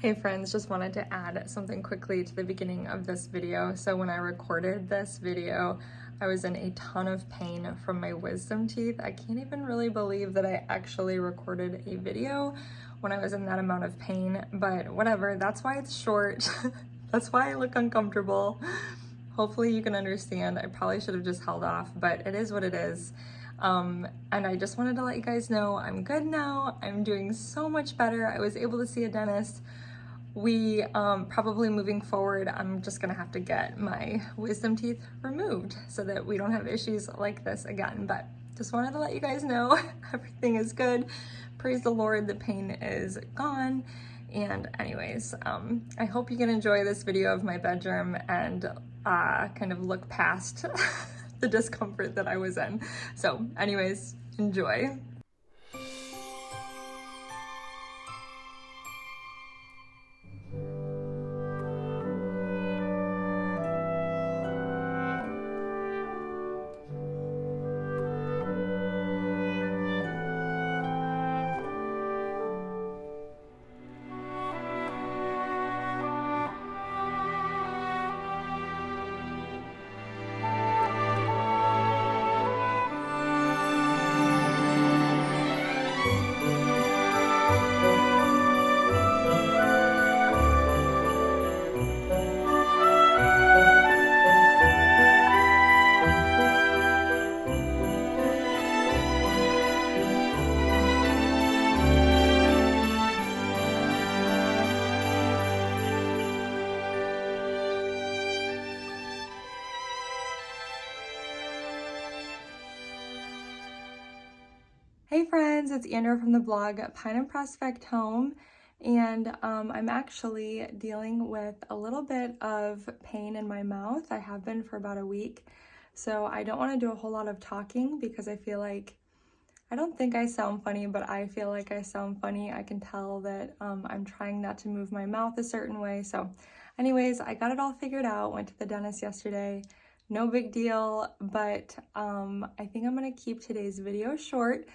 Hey friends, just wanted to add something quickly to the beginning of this video. So when I recorded this video, I was in a ton of pain from my wisdom teeth. I can't even really believe that I actually recorded a video when I was in that amount of pain, but whatever, that's why it's short. That's why I look uncomfortable. Hopefully you can understand. I probably should have just held off, but it is what it is. And I just wanted to let you guys know I'm good now. I'm doing so much better. I was able to see a dentist. We probably moving forward, I'm just gonna have to get my wisdom teeth removed so that we don't have issues like this again. But just wanted to let you guys know everything is good. Praise the Lord, the pain is gone. And anyways, I hope you can enjoy this video of my bedroom and kind of look past the discomfort that I was in. So anyways, enjoy. Hey friends, it's Andrea from the blog Pine and Prospect Home, and I'm actually dealing with a little bit of pain in my mouth. I have been for about a week, so I don't want to do a whole lot of talking because I feel like, I don't think I sound funny, but I feel like I sound funny. I can tell that I'm trying not to move my mouth a certain way. So anyways, I got it all figured out, went to the dentist yesterday. No big deal, but I think I'm gonna keep today's video short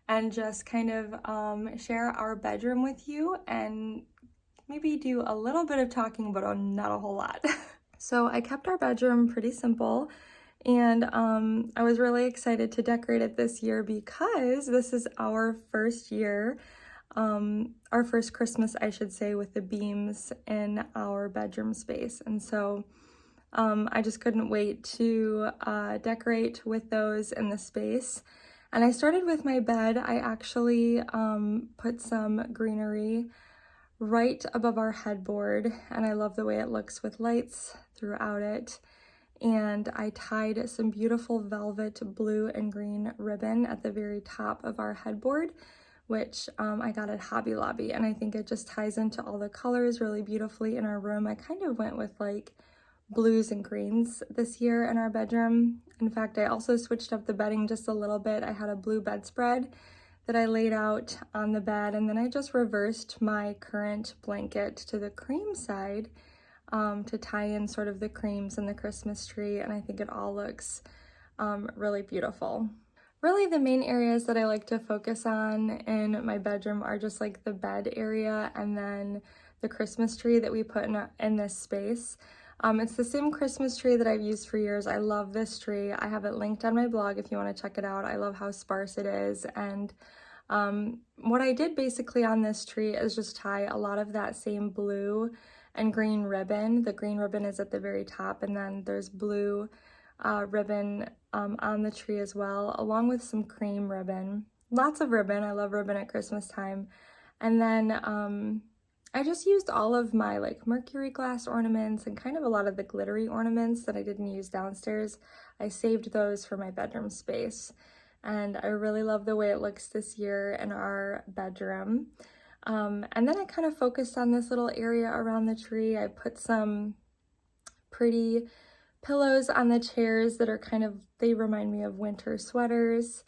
and just kind of share our bedroom with you and maybe do a little bit of talking, but not a whole lot. So I kept our bedroom pretty simple, and I was really excited to decorate it this year because this is our first year, our first Christmas, I should say, with the beams in our bedroom space. And so I just couldn't wait to decorate with those in the space. And I started with my bed. I actually put some greenery right above our headboard, and I love the way it looks with lights throughout it. And I tied some beautiful velvet blue and green ribbon at the very top of our headboard, which I got at Hobby Lobby, and I think it just ties into all the colors really beautifully in our room. I kind of went with like blues and greens this year in our bedroom. In fact, I also switched up the bedding just a little bit. I had a blue bedspread that I laid out on the bed, and then I just reversed my current blanket to the cream side to tie in sort of the creams and the Christmas tree, and I think it all looks really beautiful. Really, the main areas that I like to focus on in my bedroom are just like the bed area and then the Christmas tree that we put in this space. It's the same Christmas tree that I've used for years. I love this tree. I have it linked on my blog if you want to check it out. I love how sparse it is. And what I did basically on this tree is just tie a lot of that same blue and green ribbon. The green ribbon is at the very top, and then there's blue ribbon on the tree as well, along with some cream ribbon. Lots of ribbon. I love ribbon at Christmas time. And then I just used all of my like mercury glass ornaments and kind of a lot of the glittery ornaments that I didn't use downstairs. I saved those for my bedroom space, and I really love the way it looks this year in our bedroom. And then I kind of focused on this little area around the tree. I put some pretty pillows on the chairs that are kind of, they remind me of winter sweaters,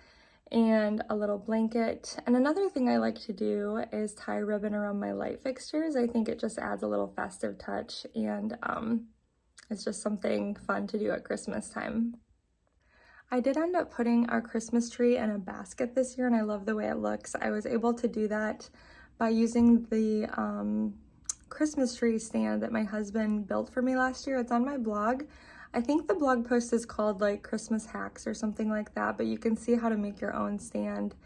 and a little blanket. And another thing I like to do is tie ribbon around my light fixtures. I think it just adds a little festive touch, and it's just something fun to do at Christmas time. I did end up putting our Christmas tree in a basket this year, and I love the way it looks. I was able to do that by using the Christmas tree stand that my husband built for me last year. It's on my blog. I think the blog post is called like Christmas hacks or something like that, but you can see how to make your own stand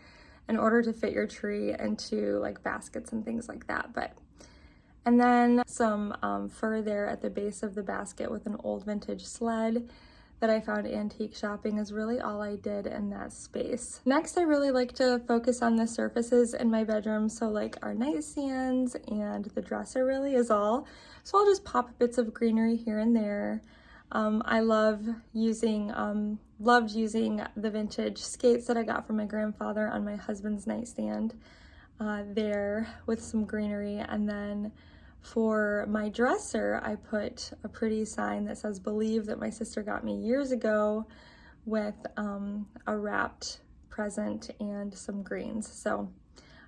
in order to fit your tree into like baskets and things like that. And then some fur there at the base of the basket with an old vintage sled that I found antique shopping is really all I did in that space. Next, I really like to focus on the surfaces in my bedroom. So like our nightstands and the dresser really is all. So I'll just pop bits of greenery here and there. I loved using the vintage skates that I got from my grandfather on my husband's nightstand there with some greenery. And then for my dresser, I put a pretty sign that says "Believe" that my sister got me years ago with a wrapped present and some greens. So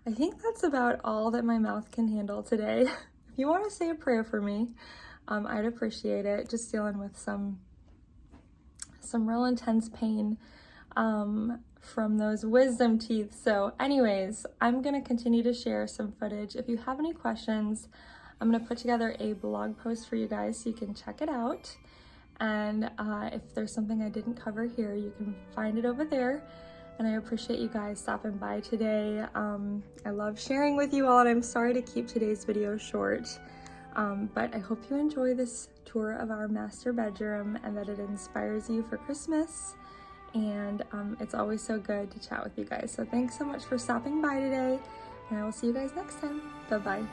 I think that's about all that my mouth can handle today. If you want to say a prayer for me, I'd appreciate it. Just dealing with some real intense pain from those wisdom teeth. So anyways, I'm gonna continue to share some footage. If you have any questions, I'm gonna put together a blog post for you guys so you can check it out. And if there's something I didn't cover here, you can find it over there. And I appreciate you guys stopping by today. I love sharing with you all, and I'm sorry to keep today's video short. But I hope you enjoy this tour of our master bedroom and that it inspires you for Christmas. And it's always so good to chat with you guys. So thanks so much for stopping by today, and I will see you guys next time. Bye-bye.